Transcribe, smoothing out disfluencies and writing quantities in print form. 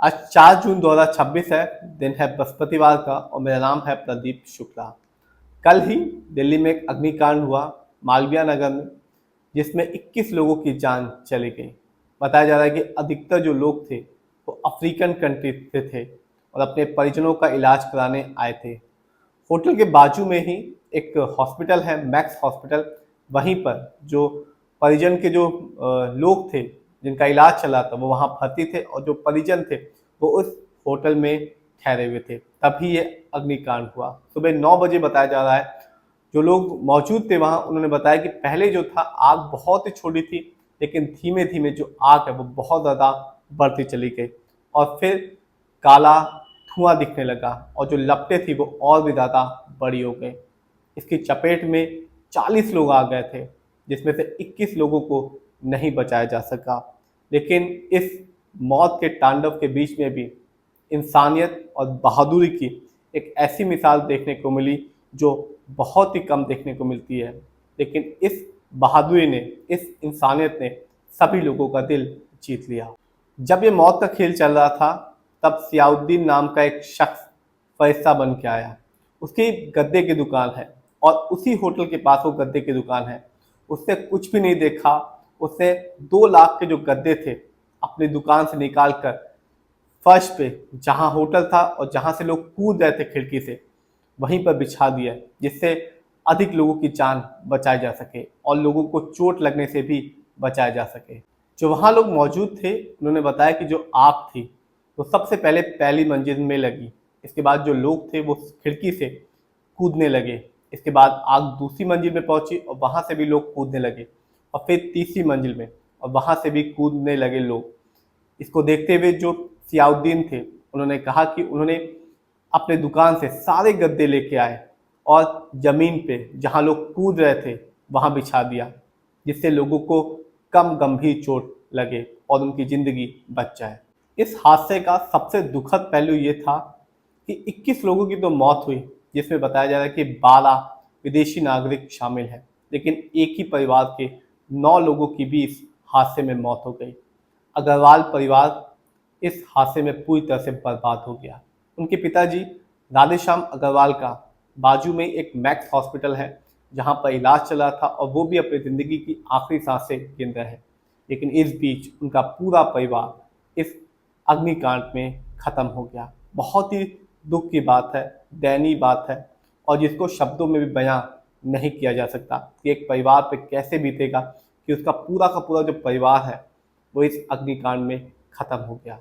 आज 4 जून 2026 है, दिन है बृहस्पतिवार का और मेरा नाम है प्रदीप शुक्ला। कल ही दिल्ली में एक अग्निकांड हुआ मालवीय नगर में, जिसमें 21 लोगों की जान चली गई। बताया जा रहा है कि अधिकतर जो लोग थे वो अफ्रीकन कंट्री से थे और अपने परिजनों का इलाज कराने आए थे। होटल के बाजू में ही एक हॉस्पिटल है, मैक्स हॉस्पिटल। वहीं पर जो परिजन के जो लोग थे जिनका इलाज चला था वो वहाँ भर्ती थे और जो परिजन थे वो उस होटल में ठहरे हुए थे। तभी ये अग्निकांड हुआ। सुबह 9 बजे बताया जा रहा है। जो लोग मौजूद थे वहाँ उन्होंने बताया कि पहले जो था आग बहुत ही छोटी थी, लेकिन धीमे धीमे जो आग है वो बहुत ज़्यादा बढ़ती चली गई और फिर काला धुआं दिखने लगा और जो लपटें थी वो और भी ज़्यादा बड़ी हो गई। इसकी चपेट में 40 लोग आ गए थे, जिसमें से 21 लोगों को नहीं बचाया जा सका। लेकिन इस मौत के तांडव के बीच में भी इंसानियत और बहादुरी की एक ऐसी मिसाल देखने को मिली जो बहुत ही कम देखने को मिलती है। लेकिन इस बहादुरी ने, इस इंसानियत ने सभी लोगों का दिल जीत लिया। जब ये मौत का खेल चल रहा था तब सियाउद्दीन नाम का एक शख्स फरिश्ता बन के आया। उसकी गद्दे की दुकान है और उसी होटल के पास वो गद्दे की दुकान है। उसने कुछ भी नहीं देखा। उसने 2 लाख के जो गद्दे थे अपनी दुकान से निकाल कर फर्श पे, जहां होटल था और जहां से लोग कूद रहे थे खिड़की से, वहीं पर बिछा दिया, जिससे अधिक लोगों की जान बचाई जा सके और लोगों को चोट लगने से भी बचाया जा सके। जो वहाँ लोग मौजूद थे उन्होंने बताया कि जो आग थी वो सबसे पहले पहली मंजिल में लगी। इसके बाद जो लोग थे वो खिड़की से कूदने लगे। इसके बाद आग दूसरी मंजिल में पहुंची और वहाँ से भी लोग कूदने लगे और फिर तीसरी मंजिल में, और वहाँ से भी कूदने लगे लोग। इसको देखते हुए जो सियाउद्दीन थे उन्होंने कहा कि उन्होंने अपने दुकान से सारे गद्दे लेके आए और ज़मीन पे जहाँ लोग कूद रहे थे वहाँ बिछा दिया, जिससे लोगों को कम गंभीर चोट लगे और उनकी ज़िंदगी बच जाए। इस हादसे का सबसे दुखद पहलू ये था कि 21 लोगों की तो मौत हुई, जिसमें बताया जा रहा है कि 12 विदेशी नागरिक शामिल हैं, लेकिन एक ही परिवार के 9 लोगों की भी इस हादसे में मौत हो गई। अग्रवाल परिवार इस हादसे में पूरी तरह से बर्बाद हो गया। उनके पिताजी राधेश्याम अग्रवाल का बाजू में एक मैक्स हॉस्पिटल है जहां पर इलाज चला था और वो भी अपनी ज़िंदगी की आखिरी सांसें गिन रहे हैं। लेकिन इस बीच उनका पूरा परिवार इस अग्निकांड में ख़त्म हो गया। बहुत ही दुख की बात है, दयनीय बात है और जिसको शब्दों में भी बयां नहीं किया जा सकता कि एक परिवार पे कैसे बीतेगा कि उसका पूरा का पूरा जो परिवार है वो इस अग्निकांड में ख़त्म हो गया।